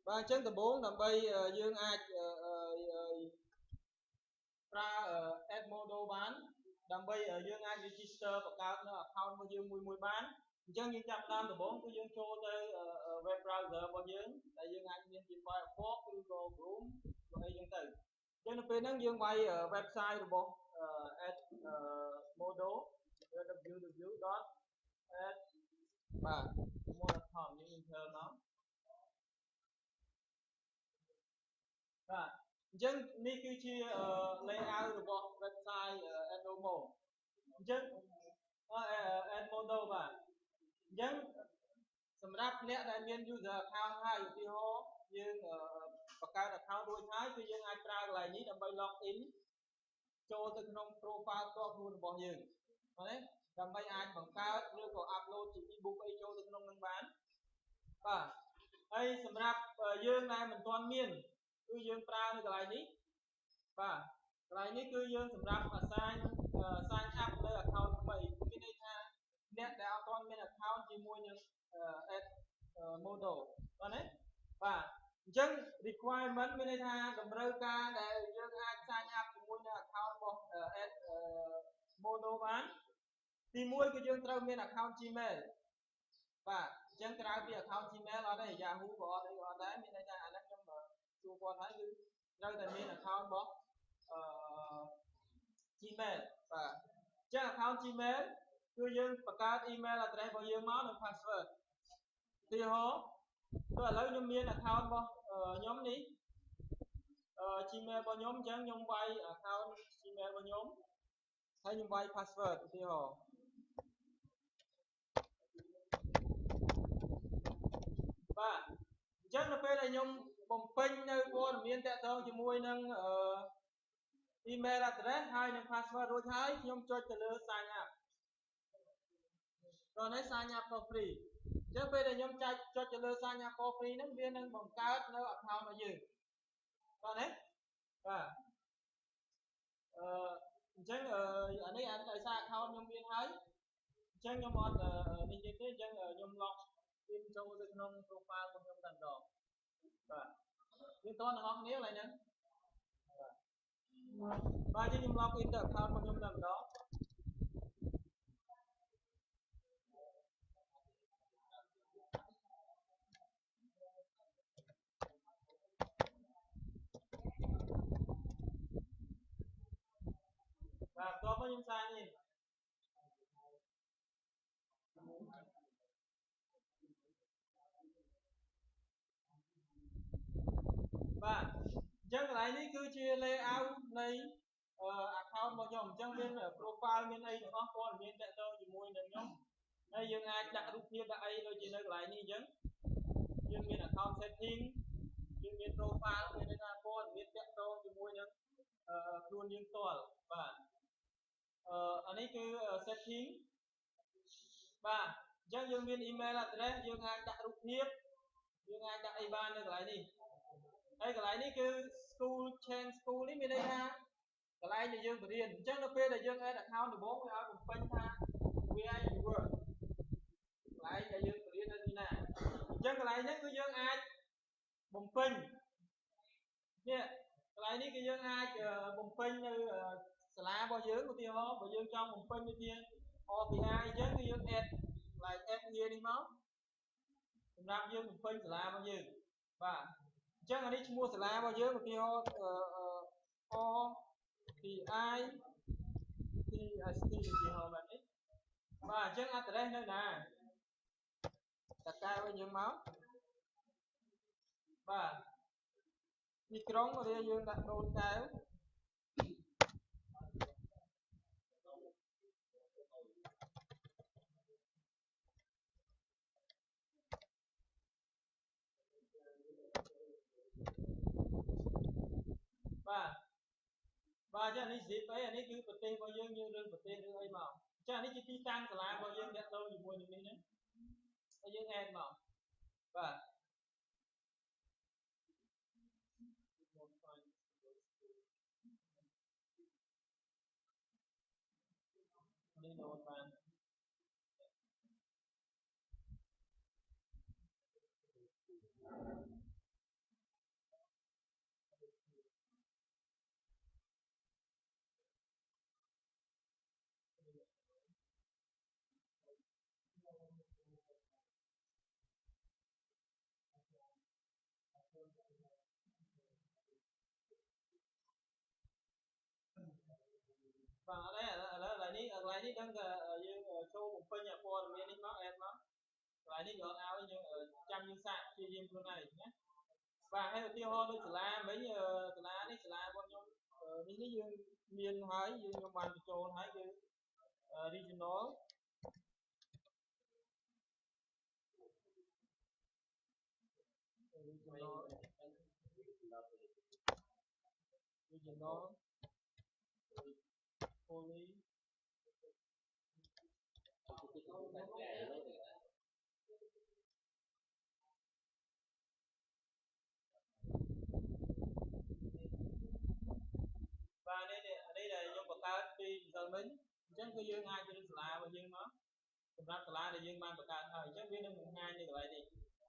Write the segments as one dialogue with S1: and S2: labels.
S1: và chân tập 4 làm bay dương ai ra Edmodo bán làm bay dương ai register và cao nó account của dương mùi bán chân những chạm tam tập 4 của dương cho tới web browser của dương tại dương ai miền chỉ file fork Google Chrome rồi dương từ chân nó bên dương bay website của bộ Edmodo www. và mua đặt phòng những intern nó và dânนี่คือชื่อlayout របស់ website Endomo អញ្ចឹង Enmodo បាទអញ្ចឹងសម្រាប់អ្នកដែលមាន user account ហើយឧទាហរណ៍យើងបង្កើត account រួចហើយគឺយើងអាចប្រើកន្លែងនេះដើម្បី log in ចូលទៅក្នុង profile ផ្ទាល់ខ្លួនរបស់យើងបាទទេដើម្បីអាចបង្កើតឬក៏ upload ជា ebook អីចូលទៅក្នុងនឹងបានបាទហើយសម្រាប់យើងដែលមិនទាន់មានគឺយើងប្រើនៅកន្លែងនេះបាទកន្លែងនេះគឺយើងសម្រាប់ assign up នៅ account ថ្មីមានន័យថាអ្នកដែលអត់ទាន់មាន account ជាមួយនឹង Edmodo បាទណាបាទអញ្ចឹង requirement មានន័យថាតម្រូវការដែលយើងអាច sign up ជាមួយនឹង account របស់ Edmodo បានទី1គឺយើងត្រូវមាន account Gmail បាទអញ្ចឹងក្រៅពី account Gmail អត់ទេ Yahoo ក៏អត់អីក៏អត់ដែរមានន័យថាអាហ្នឹងខ្ញុំសួរគាត់ហើយគឺត្រូវតែមាន account របស់Gmail បាទអញ្ចឹង account Gmail គឺយើងបង្កើត email address របស់យើងមកនិង password ឧទាហរណ៍គឺឥឡូវខ្ញុំមាន account របស់ខ្ញុំនេះGmail របស់ខ្ញុំអញ្ចឹងខ្ញុំវាយ account Gmail របស់ខ្ញុំហើយខ្ញុំវាយ password ឧទាហរណ៍បាទអញ្ចឹងនៅពេលដែលខ្ញុំបំពេញនៅព័ត៌មានតាក់ទងជាមួយនឹងemail address ហើយនិង password រួចហើយខ្ញុំចុចទៅលើ sign up តោះនេះ sign up for free អញ្ចឹងពេលដែលខ្ញុំចុចទៅលើ sign up for free ហ្នឹងវានឹងបង្កើតនៅ account របស់យើងបាទណាបាទអញ្ចឹងអានេះដោយសារ account ខ្ញុំមានហើយអញ្ចឹងខ្ញុំអត់នេះទេអញ្ចឹងខ្ញុំ log in ចូលទៅក្នុង profile របស់ខ្ញុំតែម្ដងបាទយើងតើទាំងអស់គ្នាឡើយហ្នឹងបាទខ្ញុំ log in ទៅ account របស់ខ្ញុំតែម្ដងបាទតោះមកខ្ញុំ sign in បាទអញ្ចឹងកន្លែងនេះគឺជា layout នៃ account របស់ខ្ញុំអញ្ចឹងមាន profile មានអីទាំងអស់ព័ត៌មានតាក់ទងជាមួយនឹងខ្ញុំហើយយើងអាចដាក់រូបភាពដាក់អីដូចជានៅកន្លែងនេះអញ្ចឹងយើងមាន account setting យើងមាន profile មានន័យថាព័ត៌មានតាក់ទងជាមួយនឹងខ្លួនយើងផ្ទាល់បាទអានេះគឺ setting បាទអញ្ចឹងយើងមាន email address យើងអាចដាក់រូបភាពយើងអាចដាក់អីបាននៅកន្លែងនេះហើយកន្លែងនេះគឺ school change school នេះមានន័យថាកន្លែងដែលយើងបរៀនអញ្ចឹងនៅពេលដែលយើង add account ដំបូងវាឲ្យបំពេញថា where you work កន្លែងដែលយើងបរៀននៅទីណាអញ្ចឹងកន្លែងហ្នឹងគឺយើងអាចបំពេញនេះកន្លែងនេះគឺយើងអាចបំពេញនៅសាលារបស់យើងឧទាហរណ៍បើយើងចង់បំពេញដូចជា RPI អញ្ចឹងគឺយើង add កន្លែង add here នេះមកសម្រាប់យើងបំពេញសាលារបស់យើងបាទអញ្ចឹងអានេះឈ្មោះសាលារបស់យើងឧទាហរណ៍ RPI TST ឧទាហរណ៍បែបនេះបាទអញ្ចឹង address នៅណាតកែវិញយើងមកបាទទីក្រុងរាយើងដាក់ដូនកែវបាទបាទអញ្ចឹងនេះ zip អីអានេះគឺប្រទេសរបស់យើងរើសប្រទេសឬអីមកអញ្ចឹងអានេះជាទីតាំងសាលារបស់យើងតាក់ទងជាមួយនឹងនេះណាហើយយើង add មកបាទនេះ note បាន Và ở đây ní đang dương show một phần nhà phò miền ní nó em nó lại ní gọn áo như trăm như sạn chia riêng phương này nhé và hay là tiêu ho đôi là mấy ní là bọn nhung ní dương miền hái dương nhung bàn trồn hái dương regional regional poly và đây là nhung bậc cao thì giờ mình chắc cái dương ai cho là bao dương nó chúng ta là để dương mang bậc cao thời chắc biết được ngay như vậy đi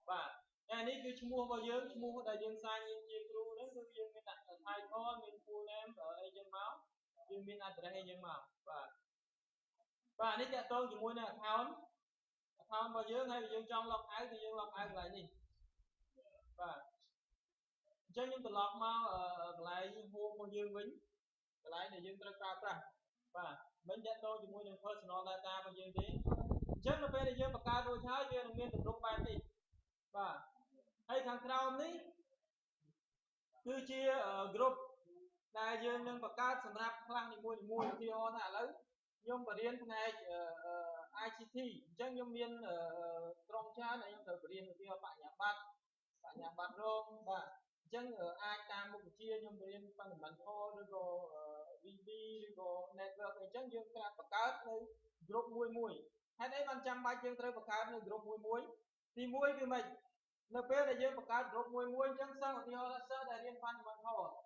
S1: và cái này cứ mua bao dương mua đại dương sai như như kêu đó cứ dương cái đặt thay con mình mua em ở đây dương máu dương mình ăn từ đây dương máu và này chạy tôi chỉ mua này account bao dương hay dương trong lọc áo thì dương lọc áo lại đi và cho những từ lọc máu lại mua bao dương vĩnh lại để dương tra và mình chạy tôi chỉ mua những personal data bao dương thế chắc là bây giờ bậc cao rồi thái về là nguyên tục bài đi và hay thằng crown ní cứ chia group đại dương nhưng bậc cao sầm rạp khăn thì mua thì họ thả lấy nhưng mà điên ngày ICT chắc nhưng miền trong cha này nhưng thời điên thì họ bạn nhà bạn rong và chẳng ai tam một chia nhưng mà điên bằng bản thô rồi có VB rồi có network thì chắc dương cái bậc cao group mùi hay đấy bạn trăm bài chương tới bậc cao group mùi thì mùi vì mình nó bé là dương bậc cao group mùi chẳng sao thì họ sơ đại điên văn bản thô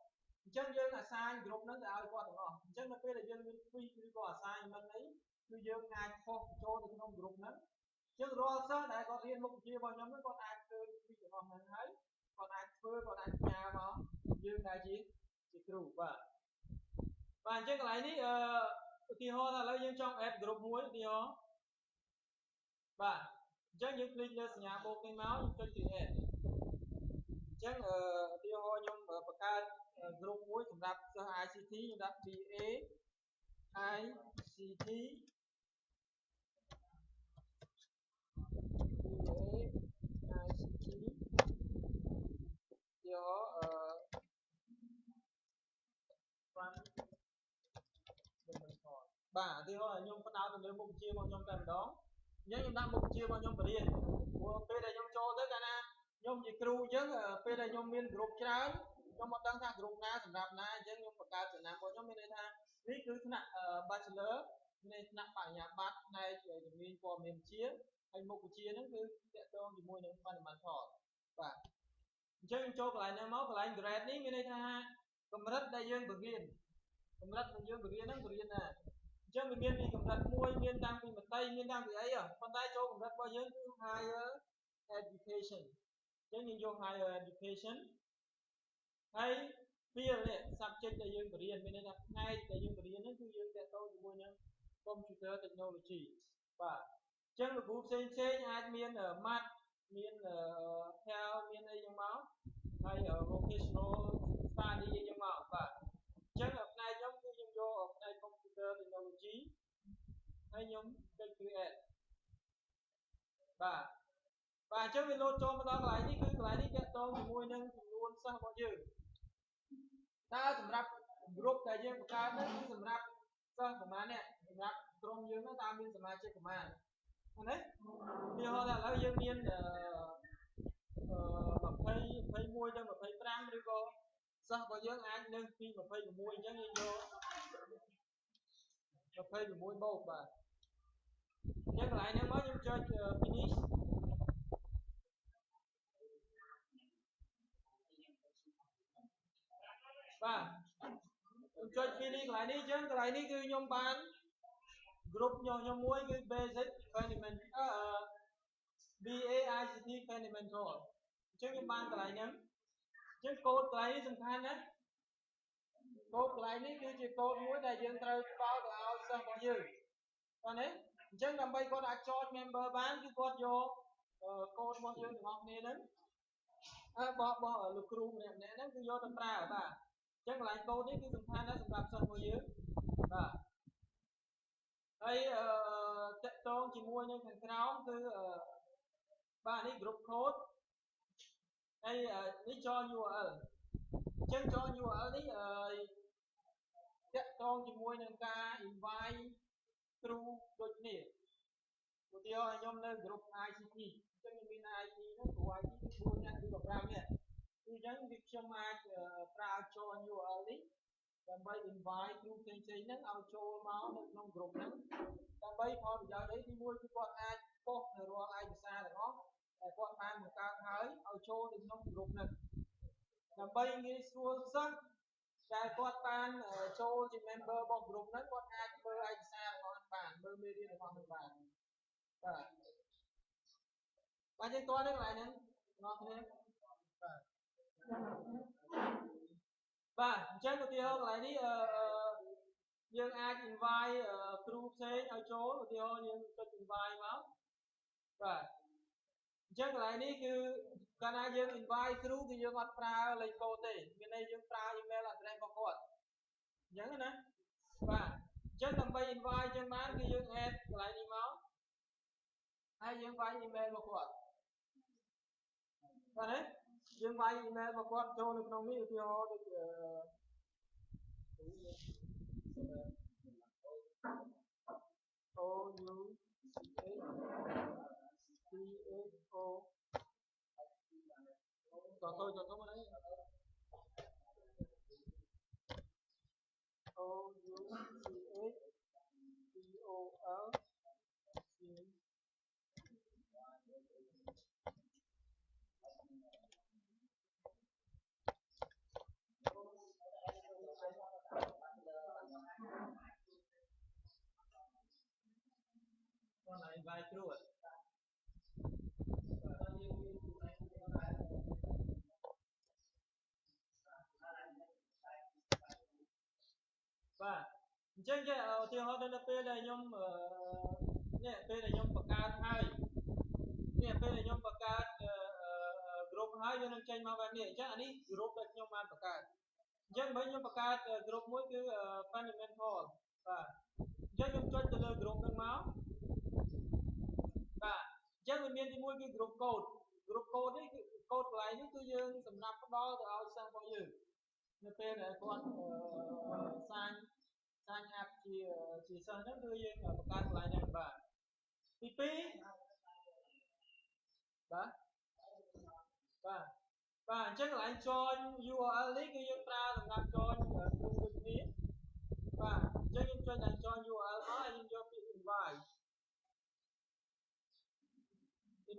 S1: chẳng dương là sai group nó là ai qua đúng không chẳng là bé là dương quy có sai mình ấy cứ dương ai không cho được trong group nó chẳng rồi sơ đại có riêng một chia vào nhóm nó còn ai cứ quy của họ mình thấy còn ai phơi còn ai nhà mà dương đại chỉ group và chẳng lại ní thì họ là lấy dương trong app group muối thì họ và chắc những click lên nhà bộ cái máu những kênh thì chắc thì họ nhung ở bậc cao group muốiសម្រាប់សិស្ស ICT សម្រាប់ BA ICT BA ICT thì họ và thì họ nhung bắt đầu từ mục chia vào nhung tầm đó nhớ nhung đang mục chia vào nhung bền của p đây nhung cho tới cả na nhung chỉ kêu chứ p đây nhung miền group trái nhung một đăng thang group na sầm rạp na chứ nhung bậc cao từ nam của nhung miền đây thang lý cứ nặng bachelor nên nặng bài nhà bát này thì miền của miền chia hay mục chia nó cứ sẽ cho thì mua những phần bản thọ và chứ cho lại nếu máu lại grade ní miền đây thang cầm rất đại dương bậc riêng cầm rất đại dương bậc riêng nè chứ mình miền cầm rất mua miền đang bị tây miền đang bị ấy à con tay cho cầm rất bao nhiêu higher education chứ như vô higher education hay phía này subject đại dương riêng bên đây là ngay đại dương riêng nóคือយើងតទៅជាមួយនឹង computer technology បាទអញ្ចឹងលោកគ្រូផ្សេងអាចមាន math មាន theo មានអីយ៉ាងមកហើយ vocational study អីយ៉ាងមកបាទអញ្ចឹងផ្នែកខ្ញុំគឺខ្ញុំយកផ្នែក computer technology ហើយខ្ញុំទៅ create បាទបាទអញ្ចឹងវាលោតចូលមកដល់កន្លែងនេះគឺកន្លែងនេះតទៅជាមួយនឹងចំនួនសិស្សរបស់យើងតើសម្រាប់ group ដែលយើងបង្កើតនេះគឺសម្រាប់សិស្សប្រហែលអ្នកសម្រាប់ក្រុមយើងតើមានសមាជិកប្រហែលណាពីហោថាឥឡូវយើងមាន20 21ទៅ25ឬក៏សិស្សរបស់យើងអាចលើសពី26អញ្ចឹងយើងយក26បូកបាទអញ្ចឹងកន្លែងហ្នឹងមកខ្ញុំចុច finish បាទខ្ញុំចុច finish កន្លែងនេះអញ្ចឹងកន្លែងនេះគឺខ្ញុំបាន group ខ្ញុំមួយគឺ basic fundamental BA ICT fundamental អញ្ចឹងខ្ញុំបានកន្លែងហ្នឹងអញ្ចឹងកូដកន្លែងនេះសំខាន់ណាកូដកន្លែងនេះគឺជាកូដមួយដែលយើងត្រូវផ្ដល់ទៅឲ្យសិស្សរបស់យើងបាទណាអញ្ចឹងដើម្បីគាត់អាចចត member បានគឺគាត់យកកូដរបស់យើងទាំងអស់គ្នាហ្នឹងរបស់លោកគ្រូម្នាក់ហ្នឹងគឺយកទៅប្រើបាទអញ្ចឹងកន្លែងកូដនេះគឺសំខាន់ណាស់សម្រាប់សិស្សរបស់យើងបាទ ហើយតកតងជាមួយនឹងខាងក្រោមគឺបាទនេះ group code ហើយនេះ join URL អញ្ចឹង join URL នេះតកតងជាមួយនឹងការ invite គ្រូដូចគ្នាឧទាហរណ៍ខ្ញុំនៅ group ICT អញ្ចឹងមាន ID ហ្នឹងគ្រូ ID គឺ4នាក់ឬក៏5នាក់គឺអញ្ចឹងខ្ញុំអាចប្រើ join URL នេះដើម្បី invite គ្រូផ្សេងៗហ្នឹងឲ្យចូលមកនៅក្នុង group ហ្នឹងដើម្បីផលប្រយោជន៍អីទីមួយគឺគាត់អាចប៉ុស្តិ៍នៅរាល់ឯកសារទាំងអស់ដែលគាត់បានបង្កើតហើយឲ្យចូលទៅក្នុង group ហ្នឹងដើម្បីងាយស្រួលសិស្សដែលគាត់បានចូលជា member របស់ group ហ្នឹងគាត់អាចមើលឯកសាររបស់បានមើលមេរៀនរបស់បានបាទបាទយើងតើនេះកន្លែងហ្នឹងបងប្អូនបាទអញ្ចឹងឧទាហរណ៍កន្លែងនេះយើងអាច invite គ្រូផ្សេងឲ្យចូលឧទាហរណ៍យើងចុច invite មកបាទអញ្ចឹងកន្លែងនេះគឺកាលណាយើង invite គ្រូគឺយើងអត់ប្រើលេខកូដទេមានន័យយើងប្រើ email address របស់គាត់អញ្ចឹងណាបាទអញ្ចឹងដើម្បី invite យើងបានគឺយើង add កន្លែងនេះមកហើយយើងវាយ email របស់គាត់បាទទេយើងវាយ email របស់គាត់ចូលនៅក្នុងនេះឧទាហរណ៍ដូច invite គ្រូបាទអញ្ចឹងចេះឧទាហរណ៍ដល់ពេលដែលខ្ញុំនេះពេលដែលខ្ញុំបង្កើតហើយនេះពេលដែលខ្ញុំបង្កើត group ហើយយើងនឹងចេញមកបែបនេះអញ្ចឹងអានេះ group ដែលខ្ញុំបានបង្កើតអញ្ចឹងបើខ្ញុំបង្កើត group មួយគឺ fundamental បាទអញ្ចឹងខ្ញុំចុចទៅលើ group ហ្នឹងមកបាទអញ្ចឹងវាមានទីមួយគឺ group code នេះគឺ code កន្លែងនេះគឺយើងសម្រាប់ផ្ដល់ទៅឲ្យសិស្សរបស់យើងនៅពេលដែលគាត់sign up ជាសិស្សហ្នឹងគឺយើងបង្កើតកន្លែងហ្នឹងបាទទី2បាទអញ្ចឹងកន្លែង join URL នេះគឺយើងប្រើសម្រាប់ join គ្រូដូចគ្នាបាទអញ្ចឹងយើងចុចដល់ join URL មកហើយយើងយកពាក្យ invite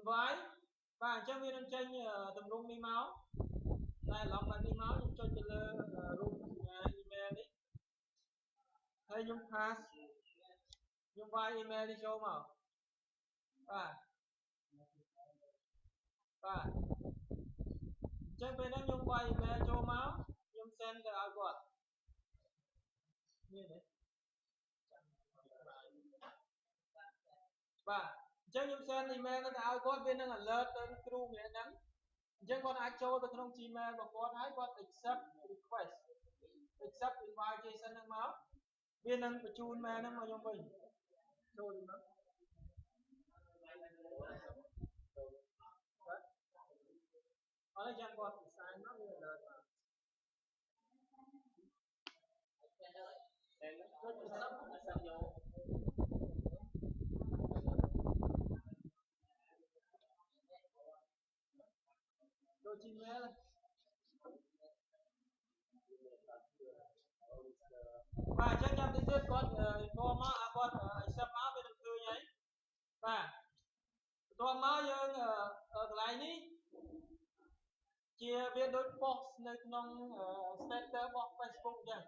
S1: បាទអញ្ចឹងវានឹងចេញទម្រង់នេះមកតែឡងបែបនេះមកខ្ញុំចុចទៅលើរូប email នេះហើយខ្ញុំ pass ខ្ញុំវាយ email នេះចូលមកបាទអញ្ចឹងពេលហ្នឹងខ្ញុំវាយ email ចូលមកខ្ញុំ send ទៅឲ្យគាត់នេះបាទអញ្ចឹងខ្ញុំ send email ទៅឲ្យគាត់វានឹង alert ទៅគ្រូម្នាក់ហ្នឹងអញ្ចឹងគាត់អាចចូលទៅក្នុង Gmail របស់គាត់ហើយគាត់ accept request accept invitation ហ្នឹងមកវានឹងបញ្ជូន mail ហ្នឹងមកខ្ញុំវិញចូលទៅមកអរចាំគាត់ sign មកវា alert មកចុច accept យកចូល Gmail បាទអញ្ចឹងចាំតិចទៀតគាត់ inform មកគាត់ accept មកវានឹងឃើញហើយបាទបន្ទាប់មកយើងកន្លែងនេះជាវាដូច post នៅក្នុង status របស់ Facebook អញ្ចឹង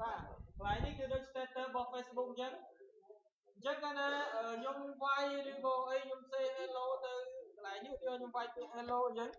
S1: បាទកន្លែងនេះគឺដូច status របស់ Facebook អញ្ចឹងកាលណាខ្ញុំវាយឬក៏អីខ្ញុំ say hello ទៅកន្លែងនេះគឺខ្ញុំវាយពាក្យ hello អញ្ចឹង